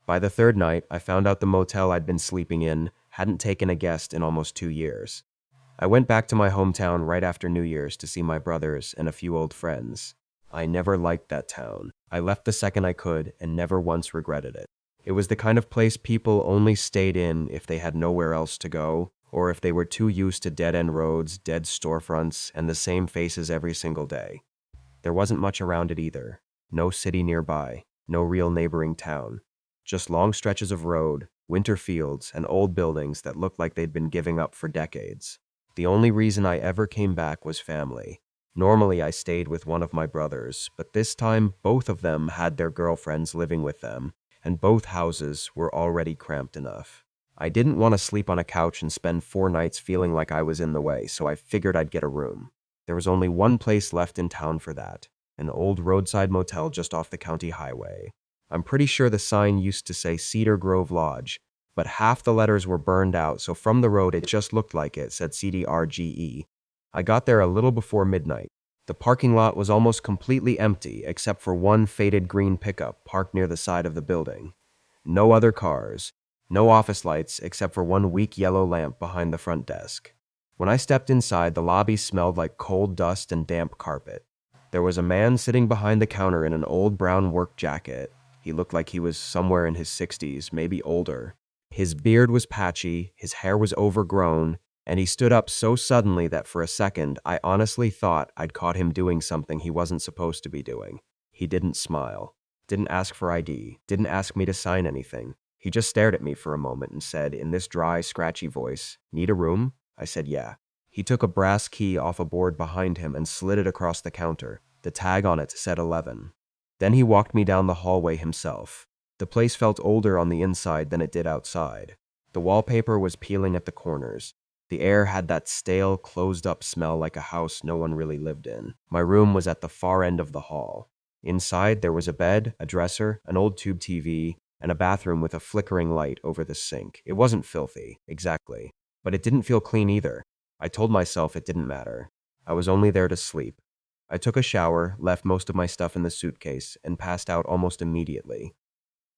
By the third night, I found out the motel I'd been sleeping in hadn't taken a guest in almost 2 years. I went back to my hometown right after New Year's to see my brothers and a few old friends. I never liked that town. I left the second I could and never once regretted it. It was the kind of place people only stayed in if they had nowhere else to go, or if they were too used to dead-end roads, dead storefronts, and the same faces every single day. There wasn't much around it either. No city nearby, no real neighboring town. Just long stretches of road, winter fields, and old buildings that looked like they'd been giving up for decades. The only reason I ever came back was family. Normally I stayed with one of my brothers, but this time both of them had their girlfriends living with them, and both houses were already cramped enough. I didn't want to sleep on a couch and spend 4 nights feeling like I was in the way, so I figured I'd get a room. There was only one place left in town for that, an old roadside motel just off the county highway. I'm pretty sure the sign used to say Cedar Grove Lodge, but half the letters were burned out, so from the road it just looked like it said CDRGE. I got there a little before midnight. The parking lot was almost completely empty except for one faded green pickup parked near the side of the building. No other cars, no office lights except for one weak yellow lamp behind the front desk. When I stepped inside, the lobby smelled like cold dust and damp carpet. There was a man sitting behind the counter in an old brown work jacket. He looked like he was somewhere in his 60s, maybe older. His beard was patchy, his hair was overgrown, and he stood up so suddenly that for a second I honestly thought I'd caught him doing something he wasn't supposed to be doing. He didn't smile, didn't ask for ID, didn't ask me to sign anything. He just stared at me for a moment and said in this dry, scratchy voice, "Need a room?" I said yeah. He took a brass key off a board behind him and slid it across the counter. The tag on it said 11. Then he walked me down the hallway himself. The place felt older on the inside than it did outside. The wallpaper was peeling at the corners. The air had that stale, closed-up smell like a house no one really lived in. My room was at the far end of the hall. Inside, there was a bed, a dresser, an old tube TV, and a bathroom with a flickering light over the sink. It wasn't filthy, exactly, but it didn't feel clean either. I told myself it didn't matter. I was only there to sleep. I took a shower, left most of my stuff in the suitcase, and passed out almost immediately.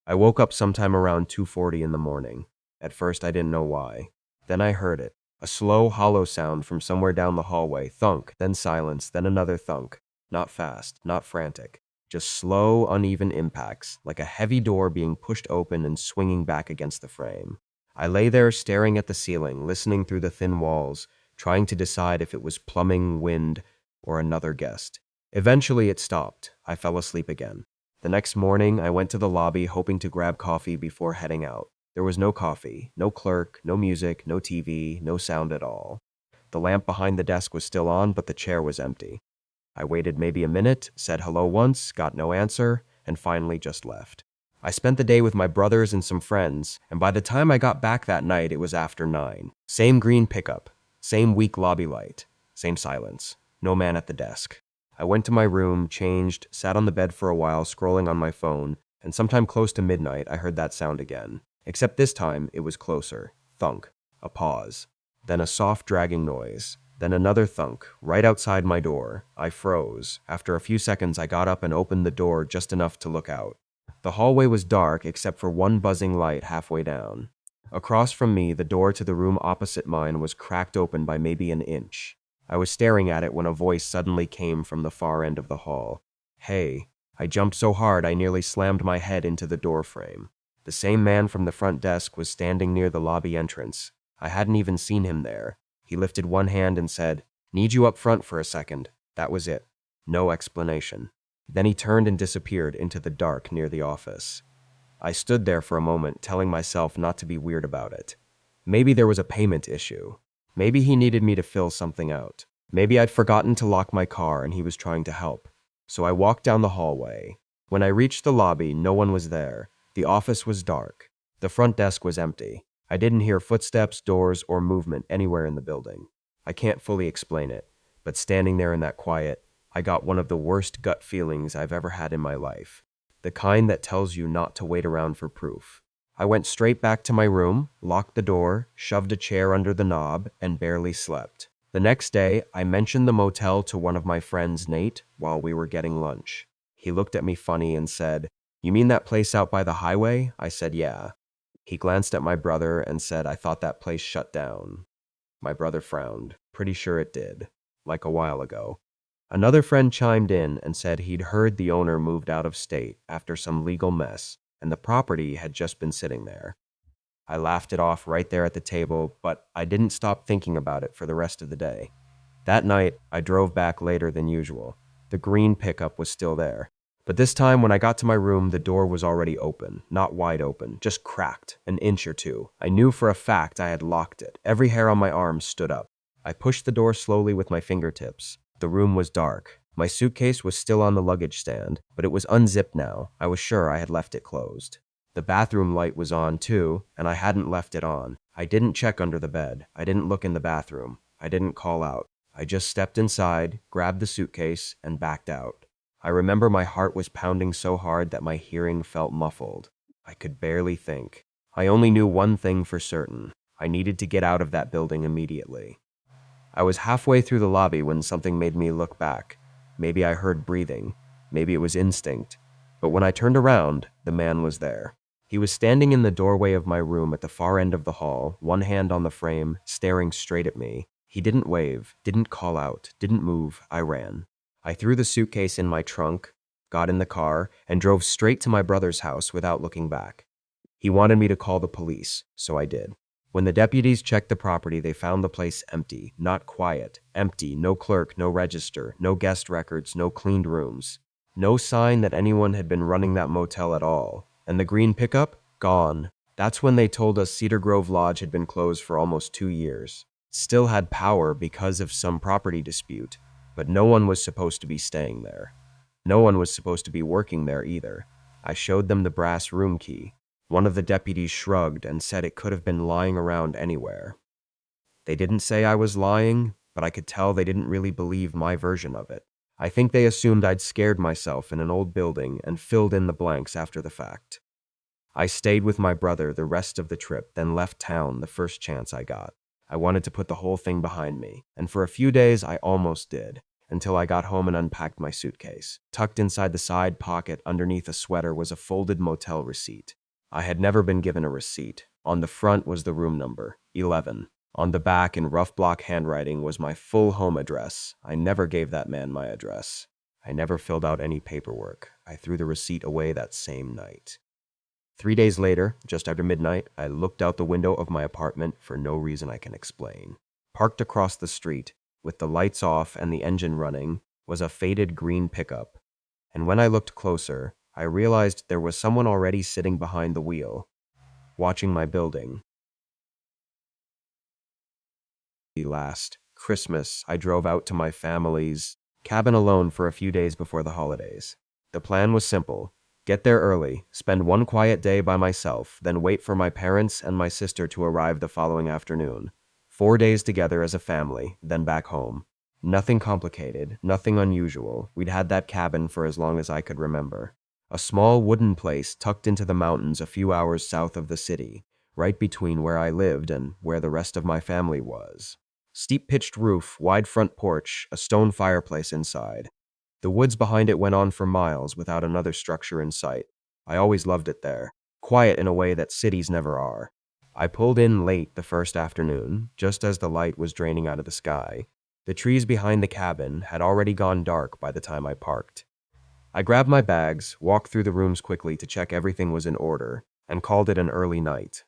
I woke up sometime around 2:40 in the morning. At first, I didn't know why. Then I heard it. A slow, hollow sound from somewhere down the hallway. Thunk, then silence, then another thunk. Not fast, not frantic. Just slow, uneven impacts, like a heavy door being pushed open and swinging back against the frame. I lay there staring at the ceiling, listening through the thin walls, trying to decide if it was plumbing, wind, or another guest. Eventually it stopped. I fell asleep again. The next morning, I went to the lobby hoping to grab coffee before heading out. There was no coffee, no clerk, no music, no TV, no sound at all. The lamp behind the desk was still on, but the chair was empty. I waited maybe a minute, said hello once, got no answer, and finally just left. I spent the day with my brothers and some friends, and by the time I got back that night, it was after 9. Same green pickup, same weak lobby light, same silence, no man at the desk. I went to my room, changed, sat on the bed for a while scrolling on my phone, and sometime close to midnight, I heard that sound again. Except this time, it was closer. Thunk. A pause. Then a soft dragging noise. Then another thunk, right outside my door. I froze. After a few seconds, I got up and opened the door just enough to look out. The hallway was dark except for one buzzing light halfway down. Across from me, the door to the room opposite mine was cracked open by maybe an inch. I was staring at it when a voice suddenly came from the far end of the hall. "Hey." I jumped so hard I nearly slammed my head into the door frame. The same man from the front desk was standing near the lobby entrance. I hadn't even seen him there. He lifted one hand and said, "Need you up front for a second." That was it. No explanation. Then he turned and disappeared into the dark near the office. I stood there for a moment, telling myself not to be weird about it. Maybe there was a payment issue. Maybe he needed me to fill something out. Maybe I'd forgotten to lock my car and he was trying to help. So I walked down the hallway. When I reached the lobby, no one was there. The office was dark. The front desk was empty. I didn't hear footsteps, doors, or movement anywhere in the building. I can't fully explain it, but standing there in that quiet, I got one of the worst gut feelings I've ever had in my life. The kind that tells you not to wait around for proof. I went straight back to my room, locked the door, shoved a chair under the knob, and barely slept. The next day, I mentioned the motel to one of my friends, Nate, while we were getting lunch. He looked at me funny and said, "You mean that place out by the highway?" I said, "Yeah." He glanced at my brother and said, "I thought that place shut down." My brother frowned. "Pretty sure it did. Like a while ago." Another friend chimed in and said he'd heard the owner moved out of state after some legal mess, and the property had just been sitting there. I laughed it off right there at the table, but I didn't stop thinking about it for the rest of the day. That night, I drove back later than usual. The green pickup was still there. But this time, when I got to my room, the door was already open. Not wide open, just cracked, an inch or two. I knew for a fact I had locked it. Every hair on my arm stood up. I pushed the door slowly with my fingertips. The room was dark. My suitcase was still on the luggage stand, but it was unzipped now. I was sure I had left it closed. The bathroom light was on, too, and I hadn't left it on. I didn't check under the bed. I didn't look in the bathroom. I didn't call out. I just stepped inside, grabbed the suitcase, and backed out. I remember my heart was pounding so hard that my hearing felt muffled. I could barely think. I only knew one thing for certain. I needed to get out of that building immediately. I was halfway through the lobby when something made me look back. Maybe I heard breathing. Maybe it was instinct. But when I turned around, the man was there. He was standing in the doorway of my room at the far end of the hall, one hand on the frame, staring straight at me. He didn't wave, didn't call out, didn't move. I ran. I threw the suitcase in my trunk, got in the car, and drove straight to my brother's house without looking back. He wanted me to call the police, so I did. When the deputies checked the property, they found the place empty, not quiet, empty, no clerk, no register, no guest records, no cleaned rooms. No sign that anyone had been running that motel at all. And the green pickup? Gone. That's when they told us Cedar Grove Lodge had been closed for almost 2 years. Still had power because of some property dispute, but no one was supposed to be staying there. No one was supposed to be working there either. I showed them the brass room key. One of the deputies shrugged and said it could have been lying around anywhere. They didn't say I was lying, but I could tell they didn't really believe my version of it. I think they assumed I'd scared myself in an old building and filled in the blanks after the fact. I stayed with my brother the rest of the trip, then left town the first chance I got. I wanted to put the whole thing behind me, and for a few days I almost did, until I got home and unpacked my suitcase. Tucked inside the side pocket underneath a sweater was a folded motel receipt. I had never been given a receipt. On the front was the room number, 11. On the back, in rough block handwriting, was my full home address. I never gave that man my address. I never filled out any paperwork. I threw the receipt away that same night. 3 days later, just after midnight, I looked out the window of my apartment for no reason I can explain. Parked across the street, with the lights off and the engine running, was a faded green pickup. And when I looked closer, I realized there was someone already sitting behind the wheel, watching my building. Last Christmas, I drove out to my family's cabin alone for a few days before the holidays. The plan was simple. Get there early, spend one quiet day by myself, then wait for my parents and my sister to arrive the following afternoon. 4 days together as a family, then back home. Nothing complicated, nothing unusual. We'd had that cabin for as long as I could remember. A small wooden place tucked into the mountains a few hours south of the city, right between where I lived and where the rest of my family was. Steep pitched roof, wide front porch, a stone fireplace inside. The woods behind it went on for miles without another structure in sight. I always loved it there, quiet in a way that cities never are. I pulled in late the first afternoon, just as the light was draining out of the sky. The trees behind the cabin had already gone dark by the time I parked. I grabbed my bags, walked through the rooms quickly to check everything was in order, and called it an early night.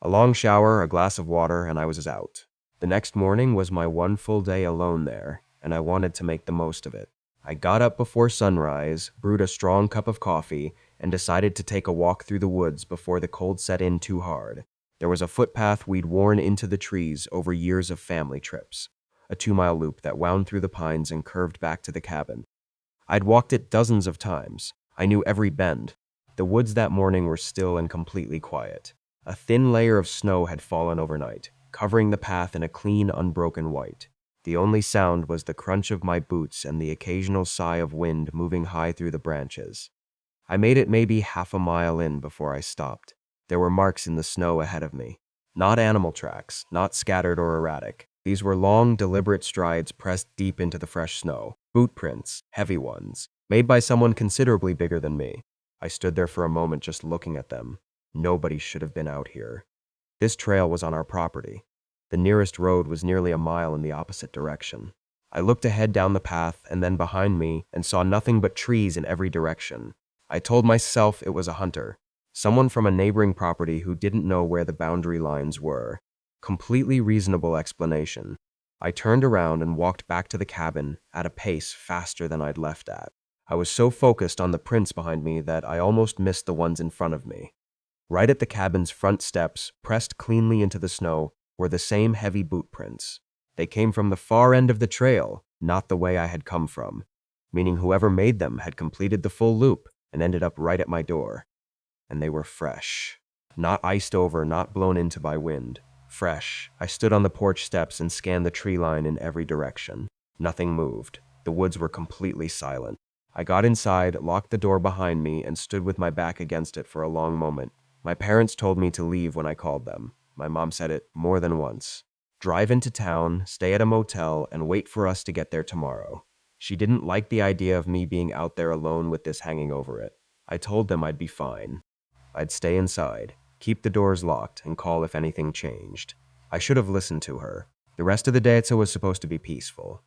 A long shower, a glass of water, and I was out. The next morning was my one full day alone there, and I wanted to make the most of it. I got up before sunrise, brewed a strong cup of coffee, and decided to take a walk through the woods before the cold set in too hard. There was a footpath we'd worn into the trees over years of family trips, a 2-mile loop that wound through the pines and curved back to the cabin. I'd walked it dozens of times. I knew every bend. The woods that morning were still and completely quiet. A thin layer of snow had fallen overnight, covering the path in a clean, unbroken white. The only sound was the crunch of my boots and the occasional sigh of wind moving high through the branches. I made it maybe half a mile in before I stopped. There were marks in the snow ahead of me. Not animal tracks, not scattered or erratic. These were long, deliberate strides pressed deep into the fresh snow. Boot prints, heavy ones, made by someone considerably bigger than me. I stood there for a moment just looking at them. Nobody should have been out here. This trail was on our property. The nearest road was nearly a mile in the opposite direction. I looked ahead down the path and then behind me and saw nothing but trees in every direction. I told myself it was a hunter, someone from a neighboring property who didn't know where the boundary lines were. Completely reasonable explanation. I turned around and walked back to the cabin at a pace faster than I'd left at. I was so focused on the prints behind me that I almost missed the ones in front of me. Right at the cabin's front steps, pressed cleanly into the snow, were the same heavy boot prints. They came from the far end of the trail, not the way I had come from, meaning whoever made them had completed the full loop and ended up right at my door. And they were fresh. Not iced over, not blown into by wind. Fresh. I stood on the porch steps and scanned the tree line in every direction. Nothing moved. The woods were completely silent. I got inside, locked the door behind me, and stood with my back against it for a long moment. My parents told me to leave when I called them. My mom said it more than once. Drive into town, stay at a motel, and wait for us to get there tomorrow. She didn't like the idea of me being out there alone with this hanging over it. I told them I'd be fine. I'd stay inside, keep the doors locked, and call if anything changed. I should have listened to her. The rest of the day it was supposed to be peaceful.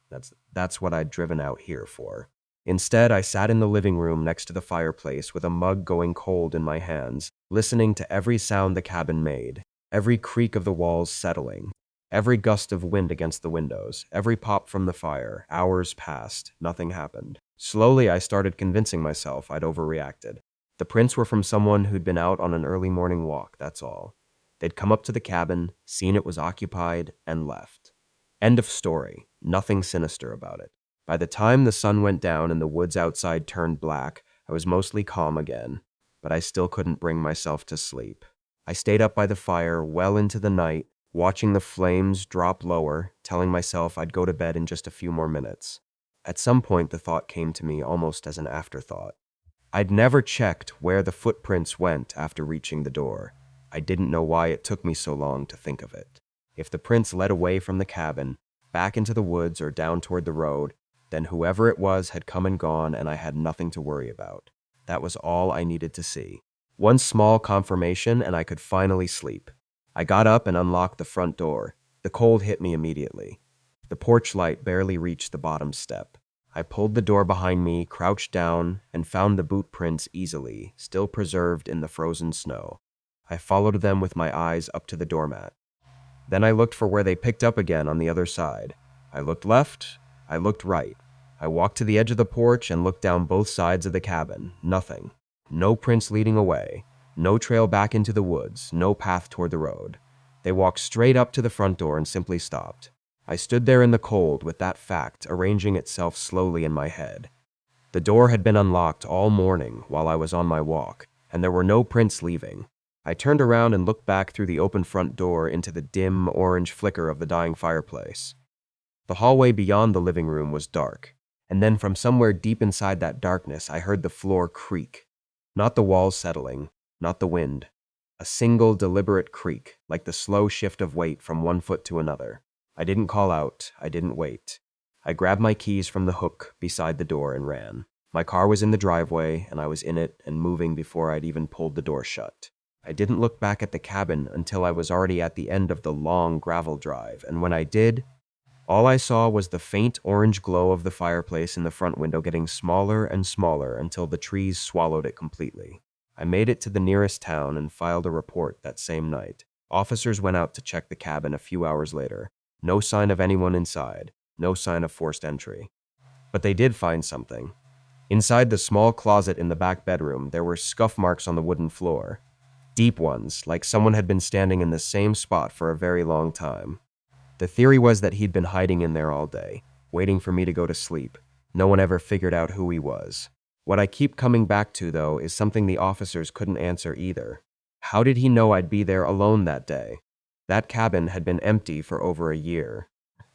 That's what I'd driven out here for. Instead, I sat in the living room next to the fireplace with a mug going cold in my hands, listening to every sound the cabin made, every creak of the walls settling, every gust of wind against the windows, every pop from the fire. Hours passed. Nothing happened. Slowly, I started convincing myself I'd overreacted. The prints were from someone who'd been out on an early morning walk, that's all. They'd come up to the cabin, seen it was occupied, and left. End of story. Nothing sinister about it. By the time the sun went down and the woods outside turned black, I was mostly calm again, but I still couldn't bring myself to sleep. I stayed up by the fire well into the night, watching the flames drop lower, telling myself I'd go to bed in just a few more minutes. At some point, the thought came to me almost as an afterthought. I'd never checked where the footprints went after reaching the door. I didn't know why it took me so long to think of it. If the prints led away from the cabin, back into the woods or down toward the road, then whoever it was had come and gone and I had nothing to worry about. That was all I needed to see. One small confirmation and I could finally sleep. I got up and unlocked the front door. The cold hit me immediately. The porch light barely reached the bottom step. I pulled the door behind me, crouched down, and found the boot prints easily, still preserved in the frozen snow. I followed them with my eyes up to the doormat. Then I looked for where they picked up again on the other side. I looked left, I looked right. I walked to the edge of the porch and looked down both sides of the cabin. Nothing. No prints leading away. No trail back into the woods. No path toward the road. They walked straight up to the front door and simply stopped. I stood there in the cold with that fact arranging itself slowly in my head. The door had been unlocked all morning while I was on my walk, and there were no prints leaving. I turned around and looked back through the open front door into the dim orange flicker of the dying fireplace. The hallway beyond the living room was dark, and then from somewhere deep inside that darkness I heard the floor creak. Not the walls settling, not the wind. A single deliberate creak, like the slow shift of weight from one foot to another. I didn't call out, I didn't wait. I grabbed my keys from the hook beside the door and ran. My car was in the driveway, and I was in it and moving before I'd even pulled the door shut. I didn't look back at the cabin until I was already at the end of the long gravel drive, and when I did, all I saw was the faint orange glow of the fireplace in the front window getting smaller and smaller until the trees swallowed it completely. I made it to the nearest town and filed a report that same night. Officers went out to check the cabin a few hours later. No sign of anyone inside. No sign of forced entry. But they did find something. Inside the small closet in the back bedroom, there were scuff marks on the wooden floor. Deep ones, like someone had been standing in the same spot for a very long time. The theory was that he'd been hiding in there all day, waiting for me to go to sleep. No one ever figured out who he was. What I keep coming back to, though, is something the officers couldn't answer either. How did he know I'd be there alone that day? That cabin had been empty for over a year.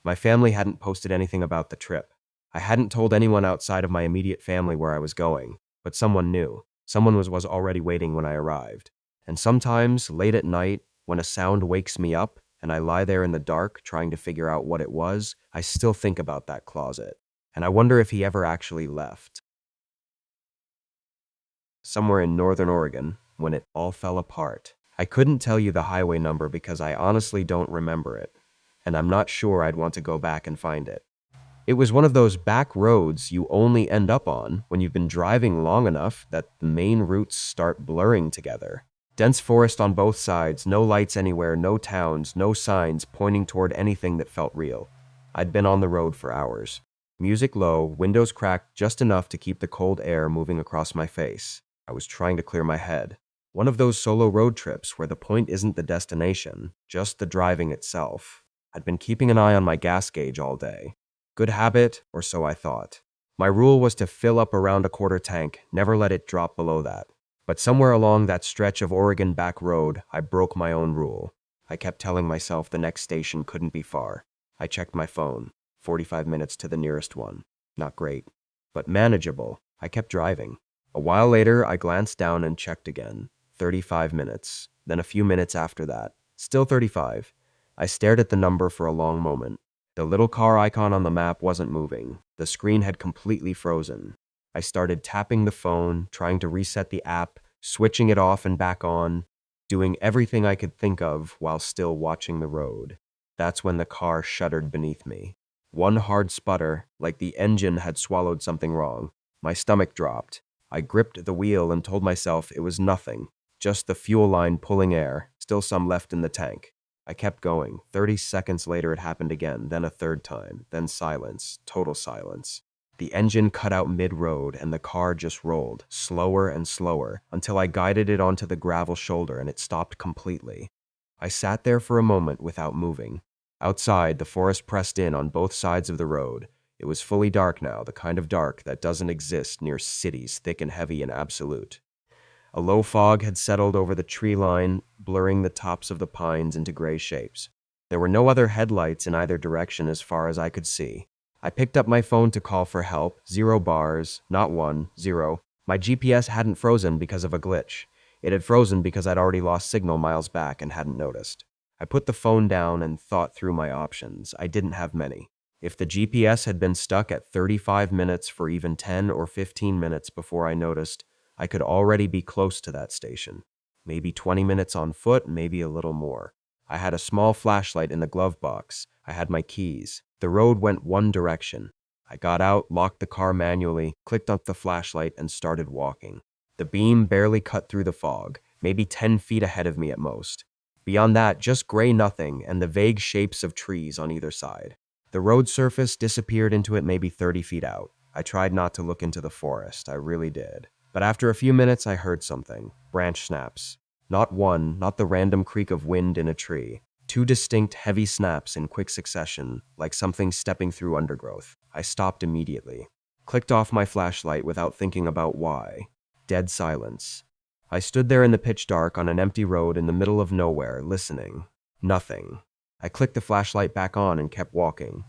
My family hadn't posted anything about the trip. I hadn't told anyone outside of my immediate family where I was going, but someone knew. Someone was already waiting when I arrived. And sometimes, late at night, when a sound wakes me up, and I lie there in the dark trying to figure out what it was, I still think about that closet. And I wonder if he ever actually left. somewhere in northern Oregon, when it all fell apart. I couldn't tell you the highway number because I honestly don't remember it, and I'm not sure I'd want to go back and find it. It was one of those back roads you only end up on when you've been driving long enough that the main routes start blurring together. Dense forest on both sides, no lights anywhere, no towns, no signs pointing toward anything that felt real. I'd been on the road for hours. Music low, windows cracked just enough to keep the cold air moving across my face. I was trying to clear my head. One of those solo road trips where the point isn't the destination, just the driving itself. I'd been keeping an eye on my gas gauge all day. Good habit, or so I thought. My rule was to fill up around a quarter tank, never let it drop below that. But somewhere along that stretch of Oregon back road, I broke my own rule. I kept telling myself the next station couldn't be far. I checked my phone. 45 minutes to the nearest one. Not great, but manageable. I kept driving. A while later, I glanced down and checked again. 35 minutes. Then a few minutes after that. Still 35. I stared at the number for a long moment. The little car icon on the map wasn't moving. The screen had completely frozen. I started tapping the phone, trying to reset the app, switching it off and back on, doing everything I could think of while still watching the road. That's when the car shuddered beneath me. One hard sputter, like the engine had swallowed something wrong. My stomach dropped. I gripped the wheel and told myself it was nothing, just the fuel line pulling air, still some left in the tank. I kept going. 30 seconds later it happened again, then a third time, then silence, total silence. The engine cut out mid-road and the car just rolled, slower and slower, until I guided it onto the gravel shoulder and it stopped completely. I sat there for a moment without moving. Outside, the forest pressed in on both sides of the road. It was fully dark now, the kind of dark that doesn't exist near cities thick and heavy and absolute. A low fog had settled over the tree line, blurring the tops of the pines into gray shapes. There were no other headlights in either direction as far as I could see. I picked up my phone to call for help. 0 bars, not 1, 0. My GPS hadn't frozen because of a glitch. It had frozen because I'd already lost signal miles back and hadn't noticed. I put the phone down and thought through my options. I didn't have many. If the GPS had been stuck at 35 minutes for even 10 or 15 minutes before I noticed, I could already be close to that station. Maybe 20 minutes on foot, maybe a little more. I had a small flashlight in the glove box. I had my keys. The road went one direction. I got out, locked the car manually, clicked up the flashlight, and started walking. The beam barely cut through the fog, maybe 10 feet ahead of me at most. Beyond that, just gray nothing and the vague shapes of trees on either side. The road surface disappeared into it maybe 30 feet out. I tried not to look into the forest, I really did. But after a few minutes, I heard something. Branch snaps. Not one, not the random creak of wind in a tree. 2 distinct, heavy snaps in quick succession, like something stepping through undergrowth. I stopped immediately. Clicked off my flashlight without thinking about why. Dead silence. I stood there in the pitch dark on an empty road in the middle of nowhere, listening. Nothing. I clicked the flashlight back on and kept walking.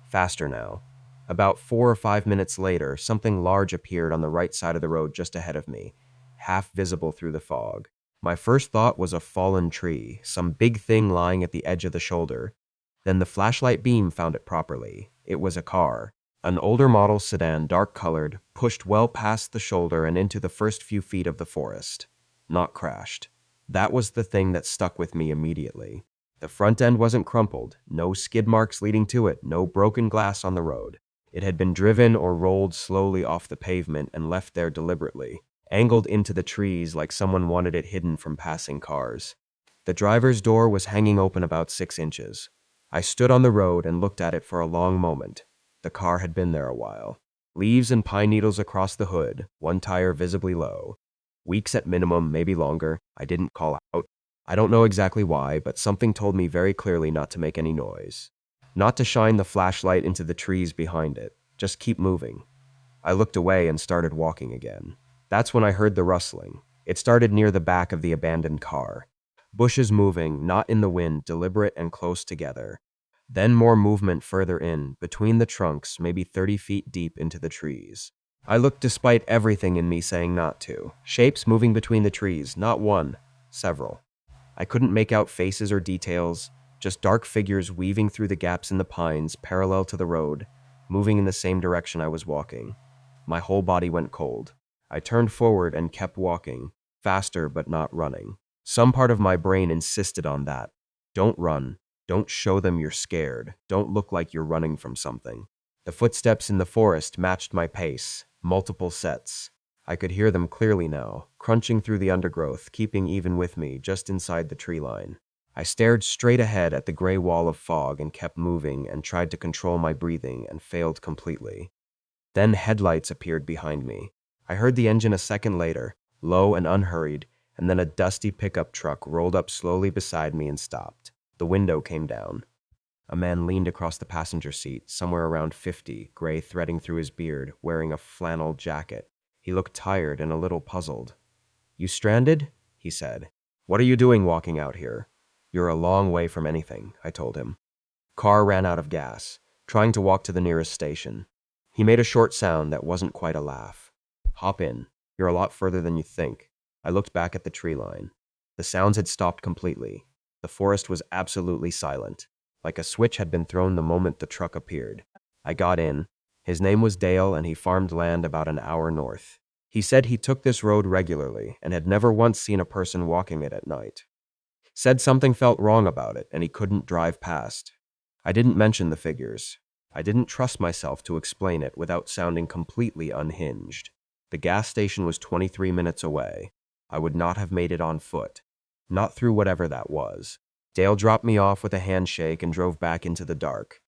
Faster now. About 4 or 5 minutes later, something large appeared on the right side of the road just ahead of me, half visible through the fog. My first thought was a fallen tree, some big thing lying at the edge of the shoulder. Then the flashlight beam found it properly. It was a car. An older model sedan, dark-colored, pushed well past the shoulder and into the first few feet of the forest. Not crashed. That was the thing that stuck with me immediately. The front end wasn't crumpled, no skid marks leading to it, no broken glass on the road. It had been driven or rolled slowly off the pavement and left there deliberately, angled into the trees like someone wanted it hidden from passing cars. The driver's door was hanging open about 6 inches. I stood on the road and looked at it for a long moment. The car had been there a while. Leaves and pine needles across the hood, one tire visibly low. Weeks at minimum, maybe longer. I didn't call out. I don't know exactly why, but something told me very clearly not to make any noise. Not to shine the flashlight into the trees behind it. Just keep moving. I looked away and started walking again. That's when I heard the rustling. It started near the back of the abandoned car. Bushes moving, not in the wind, deliberate and close together. Then more movement further in, between the trunks, maybe 30 feet deep into the trees. I looked despite everything in me saying not to. Shapes moving between the trees, not one, several. I couldn't make out faces or details, just dark figures weaving through the gaps in the pines, parallel to the road, moving in the same direction I was walking. My whole body went cold. I turned forward and kept walking, faster but not running. Some part of my brain insisted on that. Don't run. Don't show them you're scared. Don't look like you're running from something. The footsteps in the forest matched my pace, multiple sets. I could hear them clearly now, crunching through the undergrowth, keeping even with me just inside the tree line. I stared straight ahead at the gray wall of fog and kept moving and tried to control my breathing and failed completely. Then headlights appeared behind me. I heard the engine a second later, low and unhurried, and then a dusty pickup truck rolled up slowly beside me and stopped. The window came down. A man leaned across the passenger seat, somewhere around 50, gray threading through his beard, wearing a flannel jacket. He looked tired and a little puzzled. "You stranded?" he said. "What are you doing walking out here?" "You're a long way from anything," I told him. Car ran out of gas, trying to walk to the nearest station. He made a short sound that wasn't quite a laugh. "Hop in. You're a lot further than you think." I looked back at the tree line. The sounds had stopped completely. The forest was absolutely silent, like a switch had been thrown the moment the truck appeared. I got in. His name was Dale, and he farmed land about an hour north. He said he took this road regularly and had never once seen a person walking it at night. Said something felt wrong about it, and he couldn't drive past. I didn't mention the figures. I didn't trust myself to explain it without sounding completely unhinged. The gas station was 23 minutes away. I would not have made it on foot. Not through whatever that was. Dale dropped me off with a handshake and drove back into the dark.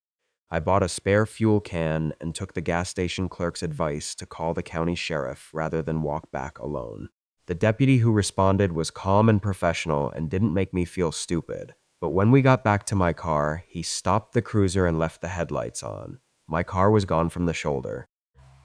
I bought a spare fuel can and took the gas station clerk's advice to call the county sheriff rather than walk back alone. The deputy who responded was calm and professional and didn't make me feel stupid. But when we got back to my car, he stopped the cruiser and left the headlights on. My car was gone from the shoulder.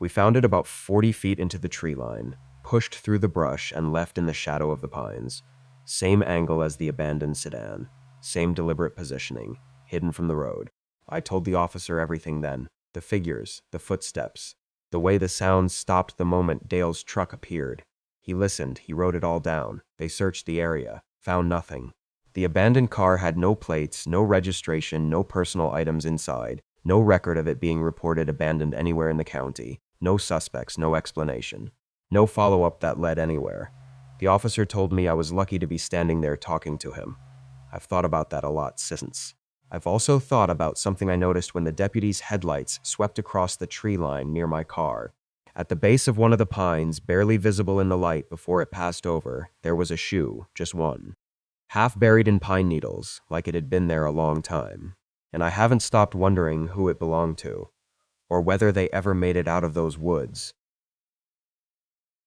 We found it about 40 feet into the tree line, pushed through the brush and left in the shadow of the pines. Same angle as the abandoned sedan. Same deliberate positioning, hidden from the road. I told the officer everything then. The figures, the footsteps, the way the sounds stopped the moment Dale's truck appeared. He listened, he wrote it all down. They searched the area, found nothing. The abandoned car had no plates, no registration, no personal items inside, no record of it being reported abandoned anywhere in the county, no suspects, no explanation, no follow-up that led anywhere. The officer told me I was lucky to be standing there talking to him. I've thought about that a lot since. I've also thought about something I noticed when the deputy's headlights swept across the tree line near my car. At the base of one of the pines, barely visible in the light before it passed over, there was a shoe, just one. Half buried in pine needles, like it had been there a long time. And I haven't stopped wondering who it belonged to, or whether they ever made it out of those woods.